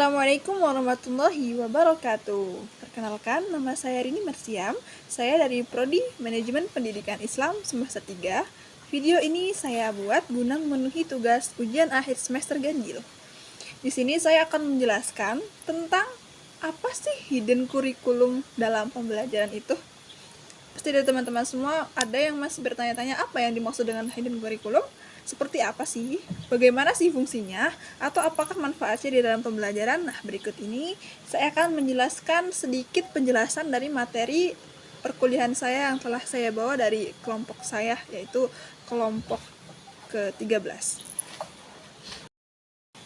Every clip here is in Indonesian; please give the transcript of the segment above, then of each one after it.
Assalamualaikum warahmatullahi wabarakatuh. Perkenalkan, nama saya Rini Mersiam. Saya dari Prodi Manajemen Pendidikan Islam semester 3. Video ini saya buat guna memenuhi tugas ujian akhir semester ganjil. Di sini saya akan menjelaskan tentang apa sih hidden curriculum dalam pembelajaran itu. Pasti dari teman-teman semua ada yang masih bertanya-tanya apa yang dimaksud dengan hidden curriculum. Seperti apa sih? Bagaimana sih fungsinya? Atau apakah manfaatnya di dalam pembelajaran? Nah, berikut ini saya akan menjelaskan sedikit penjelasan dari materi perkuliahan saya yang telah saya bawa dari kelompok saya, yaitu kelompok ke-13.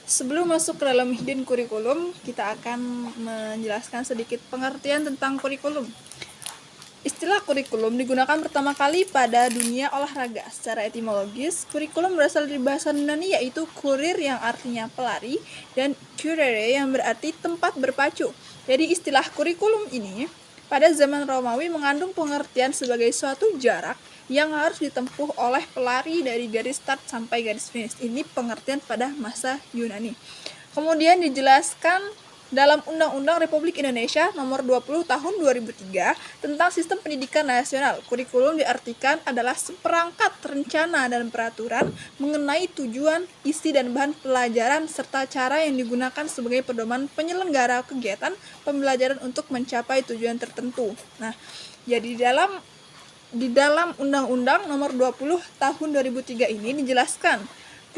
Sebelum masuk ke dalam hidden curriculum, kita akan menjelaskan sedikit pengertian tentang kurikulum. Istilah kurikulum digunakan pertama kali pada dunia olahraga. Secara etimologis, kurikulum berasal dari bahasa Yunani yaitu kurir yang artinya pelari dan curere yang berarti tempat berpacu. Jadi istilah kurikulum ini pada zaman Romawi mengandung pengertian sebagai suatu jarak yang harus ditempuh oleh pelari dari garis start sampai garis finish. Ini pengertian pada masa Yunani. Kemudian dijelaskan dalam Undang-Undang Republik Indonesia Nomor 20 Tahun 2003 tentang Sistem Pendidikan Nasional. Kurikulum diartikan adalah seperangkat rencana dan peraturan mengenai tujuan, isi, dan bahan pelajaran serta cara yang digunakan sebagai pedoman penyelenggara kegiatan pembelajaran untuk mencapai tujuan tertentu. Nah, jadi di dalam Undang-Undang Nomor 20 Tahun 2003 ini dijelaskan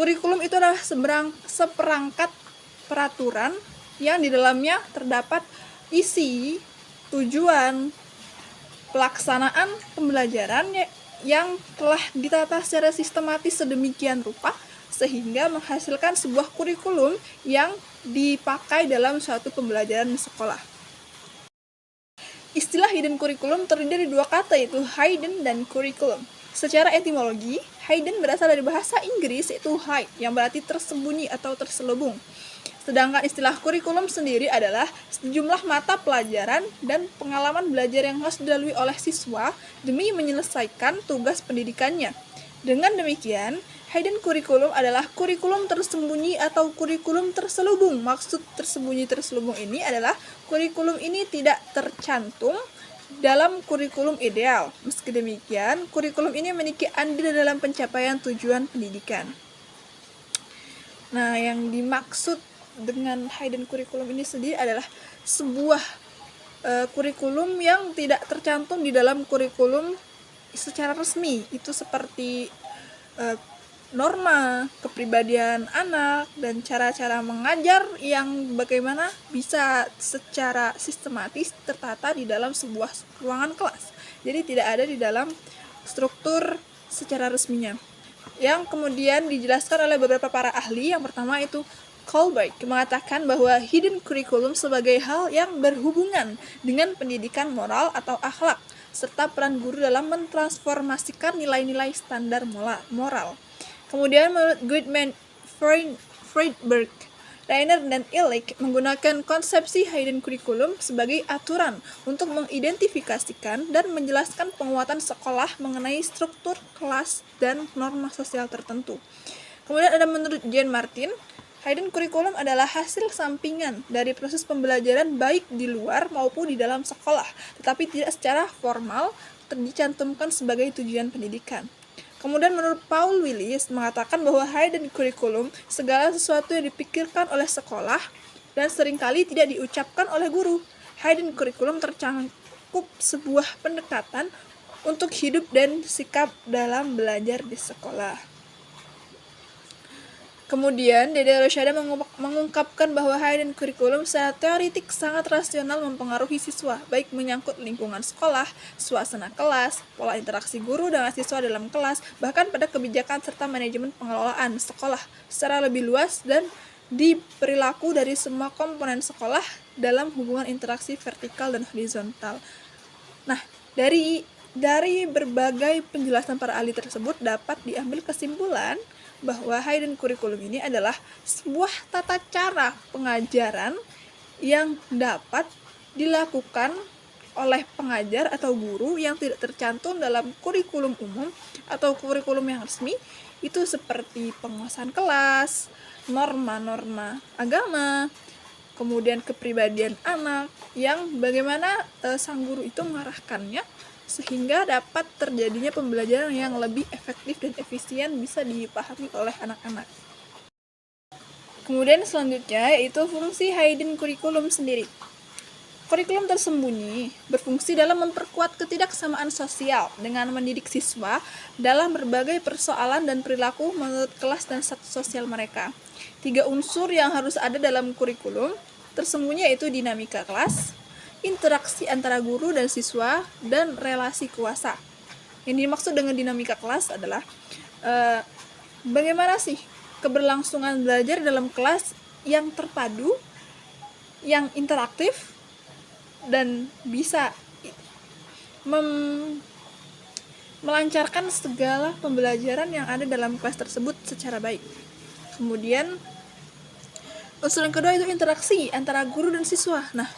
kurikulum itu adalah seperangkat peraturan yang di dalamnya terdapat isi, tujuan, pelaksanaan pembelajaran yang telah ditata secara sistematis sedemikian rupa sehingga menghasilkan sebuah kurikulum yang dipakai dalam suatu pembelajaran di sekolah. Istilah hidden curriculum terdiri dari dua kata, yaitu hidden dan curriculum. Secara etimologi, hidden berasal dari bahasa Inggris yaitu hide, yang berarti tersembunyi atau terselubung. Sedangkan istilah kurikulum sendiri adalah sejumlah mata pelajaran dan pengalaman belajar yang harus dilalui oleh siswa demi menyelesaikan tugas pendidikannya. Dengan demikian, hidden curriculum adalah kurikulum tersembunyi atau kurikulum terselubung. Maksud tersembunyi terselubung ini adalah kurikulum ini tidak tercantum dalam kurikulum ideal. Meski demikian, kurikulum ini memiliki andil dalam pencapaian tujuan pendidikan. Nah, yang dimaksud dengan hidden curriculum ini sendiri adalah sebuah kurikulum yang tidak tercantum di dalam kurikulum secara resmi. Itu seperti norma kepribadian anak dan cara-cara mengajar yang bagaimana bisa secara sistematis tertata di dalam sebuah ruangan kelas. Jadi tidak ada di dalam struktur secara resminya. Yang kemudian dijelaskan oleh beberapa para ahli. Yang pertama itu Kohlberg mengatakan bahwa hidden curriculum sebagai hal yang berhubungan dengan pendidikan moral atau akhlak, serta peran guru dalam mentransformasikan nilai-nilai standar moral. Kemudian menurut Goodman, Friedberg, Rainer, dan Illich menggunakan konsepsi hidden curriculum sebagai aturan untuk mengidentifikasikan dan menjelaskan penguatan sekolah mengenai struktur kelas dan norma sosial tertentu. Kemudian ada menurut Jean Martin, hidden curriculum adalah hasil sampingan dari proses pembelajaran baik di luar maupun di dalam sekolah, tetapi tidak secara formal dicantumkan sebagai tujuan pendidikan. Kemudian menurut Paul Willis mengatakan bahwa hidden curriculum segala sesuatu yang dipikirkan oleh sekolah dan seringkali tidak diucapkan oleh guru. Hidden curriculum tercakup sebuah pendekatan untuk hidup dan sikap dalam belajar di sekolah. Kemudian, Dede Rosyada mengungkapkan bahwa hidden curriculum secara teoritik sangat rasional mempengaruhi siswa, baik menyangkut lingkungan sekolah, suasana kelas, pola interaksi guru dengan siswa dalam kelas, bahkan pada kebijakan serta manajemen pengelolaan sekolah secara lebih luas dan diperilaku dari semua komponen sekolah dalam hubungan interaksi vertikal dan horizontal. Nah, dari berbagai penjelasan para ahli tersebut dapat diambil kesimpulan bahwa hidden curriculum ini adalah sebuah tata cara pengajaran yang dapat dilakukan oleh pengajar atau guru yang tidak tercantum dalam kurikulum umum atau kurikulum yang resmi. Itu seperti penguasaan kelas, norma-norma agama, kemudian kepribadian anak, yang bagaimana sang guru itu mengarahkannya sehingga dapat terjadinya pembelajaran yang lebih efektif dan efisien bisa dipahami oleh anak-anak. Kemudian selanjutnya yaitu fungsi hidden curriculum sendiri. Kurikulum tersembunyi berfungsi dalam memperkuat ketidaksamaan sosial dengan mendidik siswa dalam berbagai persoalan dan perilaku menurut kelas dan status sosial mereka. 3 unsur yang harus ada dalam kurikulum tersembunyi yaitu dinamika kelas, interaksi antara guru dan siswa, dan relasi kuasa. Yang dimaksud dengan dinamika kelas adalah bagaimana sih keberlangsungan belajar dalam kelas yang terpadu, yang interaktif, dan bisa melancarkan segala pembelajaran yang ada dalam kelas tersebut secara baik. Kemudian unsur yang kedua itu interaksi antara guru dan siswa. Nah,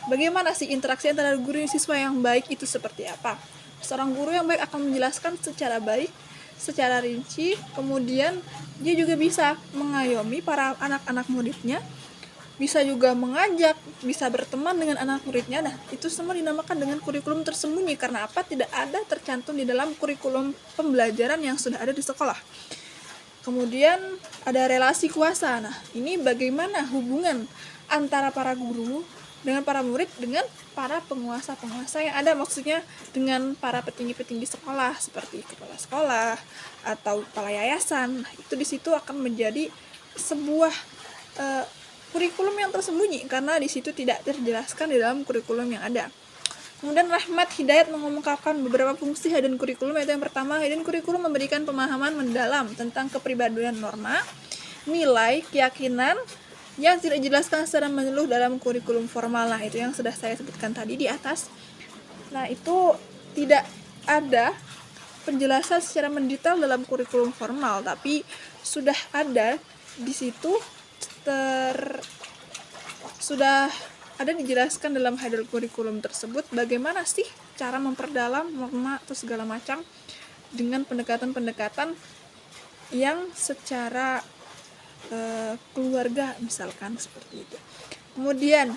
bagaimana sih interaksi antara guru dan siswa yang baik itu seperti apa? Seorang guru yang baik akan menjelaskan secara baik, secara rinci, kemudian dia juga bisa mengayomi para anak-anak muridnya, bisa juga mengajak, bisa berteman dengan anak muridnya. Nah, itu semua dinamakan dengan kurikulum tersembunyi. Karena apa? Tidak ada tercantum di dalam kurikulum pembelajaran yang sudah ada di sekolah. Kemudian ada relasi kuasa. Nah, ini bagaimana hubungan antara para guru dengan para murid dengan para penguasa-penguasa yang ada, maksudnya dengan para petinggi-petinggi sekolah seperti kepala sekolah atau kepala yayasan. Nah, itu di situ akan menjadi sebuah kurikulum yang tersembunyi karena di situ tidak terjelaskan di dalam kurikulum yang ada. Kemudian Rahmat Hidayat mengungkapkan beberapa fungsi hidden curriculum, yaitu yang pertama, hidden curriculum memberikan pemahaman mendalam tentang kepribadian norma, nilai, keyakinan yang tidak dijelaskan secara menyeluruh dalam kurikulum formal. Nah, itu yang sudah saya sebutkan tadi di atas. Nah, itu tidak ada penjelasan secara mendetail dalam kurikulum formal, tapi sudah ada di situ sudah ada dijelaskan dalam hidden curriculum tersebut bagaimana sih cara memperdalam norma atau segala macam dengan pendekatan-pendekatan yang secara keluarga misalkan seperti itu. Kemudian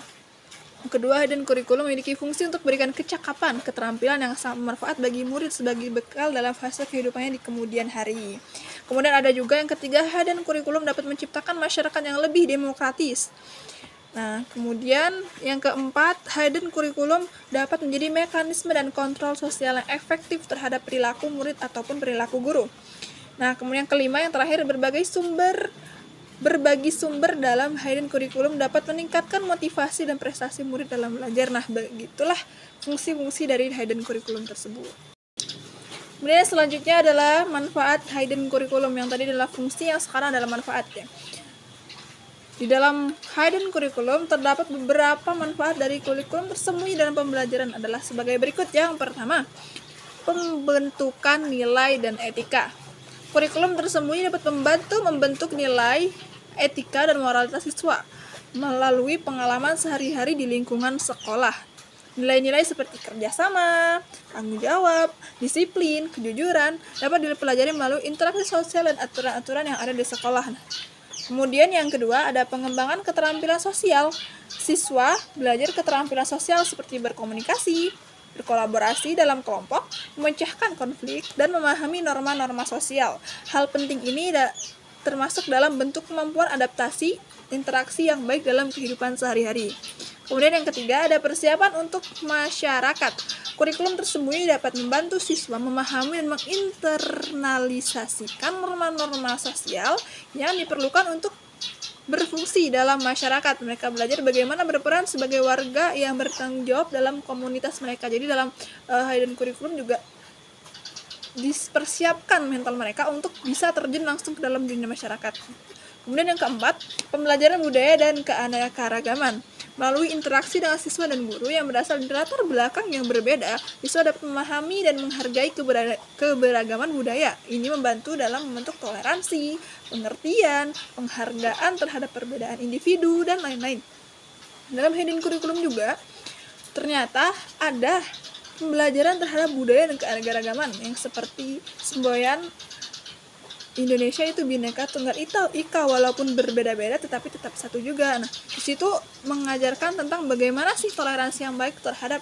kedua, hidden curriculum memiliki fungsi untuk memberikan kecakapan, keterampilan yang sangat bermanfaat bagi murid sebagai bekal dalam fase kehidupannya di kemudian hari. Kemudian ada juga yang ketiga, hidden curriculum dapat menciptakan masyarakat yang lebih demokratis. Nah, kemudian yang keempat, hidden curriculum dapat menjadi mekanisme dan kontrol sosial yang efektif terhadap perilaku murid ataupun perilaku guru. Nah, kemudian yang kelima, yang terakhir, berbagi sumber dalam hidden curriculum dapat meningkatkan motivasi dan prestasi murid dalam belajar. Nah, begitulah fungsi-fungsi dari hidden curriculum tersebut. Kemudian selanjutnya adalah manfaat hidden curriculum. Yang tadi adalah fungsi, yang sekarang adalah manfaatnya. Di dalam hidden curriculum terdapat beberapa manfaat dari kurikulum tersembunyi dalam pembelajaran adalah sebagai berikut. Yang pertama, pembentukan nilai dan etika. Kurikulum tersembunyi dapat membentuk nilai, etika, dan moralitas siswa melalui pengalaman sehari-hari di lingkungan sekolah. Nilai-nilai seperti kerjasama, tanggung jawab, disiplin, kejujuran dapat dipelajari melalui interaksi sosial dan aturan-aturan yang ada di sekolah. Kemudian yang kedua, ada pengembangan keterampilan sosial. Siswa belajar keterampilan sosial seperti berkomunikasi, berkolaborasi dalam kelompok, memecahkan konflik, dan memahami norma-norma sosial. Hal penting ini termasuk dalam bentuk kemampuan adaptasi, interaksi yang baik dalam kehidupan sehari-hari. Kemudian yang ketiga, ada persiapan untuk masyarakat. Kurikulum tersembunyi dapat membantu siswa memahami dan menginternalisasikan norma-norma sosial yang diperlukan untuk berfungsi dalam masyarakat. Mereka belajar bagaimana berperan sebagai warga yang bertanggung jawab dalam komunitas mereka. Jadi dalam hidden curriculum juga dipersiapkan mental mereka untuk bisa terjun langsung ke dalam dunia masyarakat. Kemudian yang keempat, pembelajaran budaya dan keanekaragaman. Melalui interaksi dengan siswa dan guru yang berasal dari latar belakang yang berbeda, siswa dapat memahami dan menghargai keberagaman budaya. Ini membantu dalam membentuk toleransi, pengertian, penghargaan terhadap perbedaan individu, dan lain-lain. Dalam hidden curriculum juga, ternyata ada pembelajaran terhadap budaya dan keanekaragaman yang seperti semboyan Indonesia itu Bhinneka Tunggal Ika, walaupun berbeda-beda tetapi tetap satu juga. Nah, di situ mengajarkan tentang bagaimana sih toleransi yang baik terhadap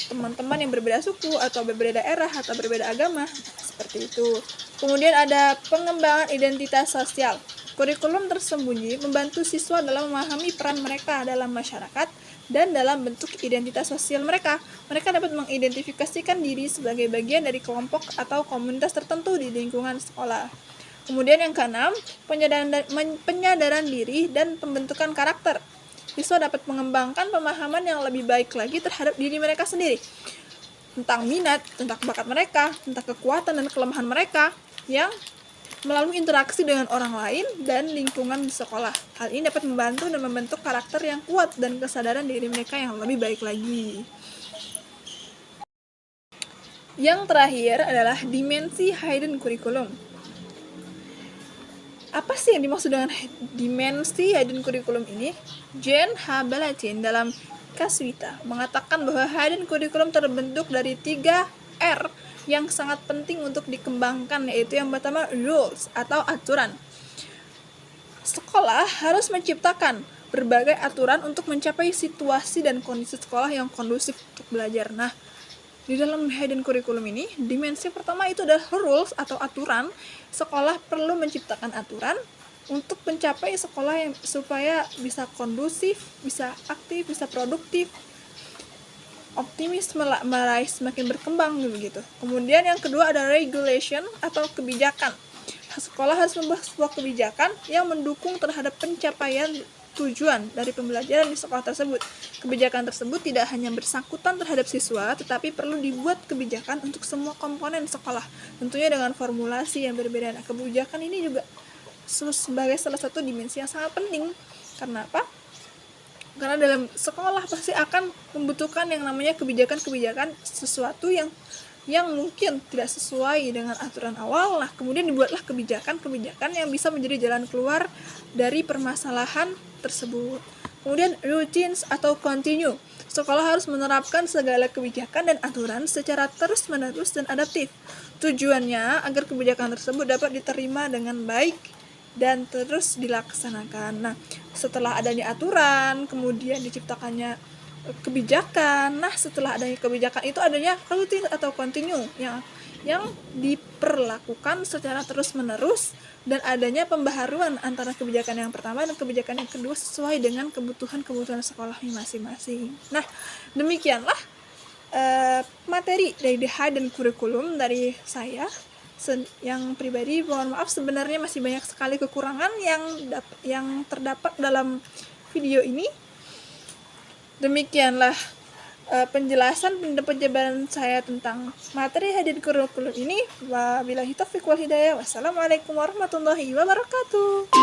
teman-teman yang berbeda suku atau berbeda daerah atau berbeda agama. Seperti itu. Kemudian ada pengembangan identitas sosial. Kurikulum tersembunyi membantu siswa dalam memahami peran mereka dalam masyarakat dan dalam bentuk identitas sosial mereka. Mereka dapat mengidentifikasikan diri sebagai bagian dari kelompok atau komunitas tertentu di lingkungan sekolah. Kemudian yang keenam, penyadaran diri dan pembentukan karakter. Siswa dapat mengembangkan pemahaman yang lebih baik lagi terhadap diri mereka sendiri, tentang minat, tentang bakat mereka, tentang kekuatan dan kelemahan mereka yang melalui interaksi dengan orang lain dan lingkungan di sekolah. Hal ini dapat membantu dan membentuk karakter yang kuat dan kesadaran diri mereka yang lebih baik lagi. Yang terakhir adalah dimensi hidden curriculum. Apa sih yang dimaksud dengan dimensi hidden curriculum ini? Jen H. Balatin dalam Kaswita mengatakan bahwa hidden curriculum terbentuk dari 3 R yang sangat penting untuk dikembangkan, yaitu yang pertama rules atau aturan. Sekolah harus menciptakan berbagai aturan untuk mencapai situasi dan kondisi sekolah yang kondusif untuk belajar. Nah, di dalam hidden curriculum ini, dimensi pertama itu adalah rules atau aturan. Sekolah perlu menciptakan aturan untuk mencapai sekolah yang supaya bisa kondusif, bisa aktif, bisa produktif, optimis, meraih semakin berkembang gitu. Kemudian yang kedua ada regulation atau kebijakan. Sekolah harus membuat sebuah kebijakan yang mendukung terhadap pencapaian tujuan dari pembelajaran di sekolah tersebut. Kebijakan tersebut tidak hanya bersangkutan terhadap siswa, tetapi perlu dibuat kebijakan untuk semua komponen sekolah, tentunya dengan formulasi yang berbeda. Nah, kebijakan ini juga sebagai salah satu dimensi yang sangat penting. Karena apa? Karena dalam sekolah pasti akan membutuhkan yang namanya kebijakan-kebijakan sesuatu yang mungkin tidak sesuai dengan aturan awal. Nah, kemudian dibuatlah kebijakan-kebijakan yang bisa menjadi jalan keluar dari permasalahan tersebut. Kemudian routines atau continue. Sekolah harus menerapkan segala kebijakan dan aturan secara terus-menerus dan adaptif. Tujuannya agar kebijakan tersebut dapat diterima dengan baik dan terus dilaksanakan. Nah, setelah adanya aturan, kemudian diciptakannya kebijakan. Nah, setelah adanya kebijakan itu adanya rutin atau continue yang diperlakukan secara terus-menerus dan adanya pembaharuan antara kebijakan yang pertama dan kebijakan yang kedua sesuai dengan kebutuhan sekolah masing-masing. Nah, demikianlah materi dari The Hidden Curriculum dari saya. Yang pribadi, mohon maaf sebenarnya masih banyak sekali kekurangan yang terdapat dalam video ini. Demikianlah penjelasan dan penjabaran saya tentang materi hidden curriculum ini. Wabillahi taufiq wal hidayah. Wassalamualaikum warahmatullahi wabarakatuh.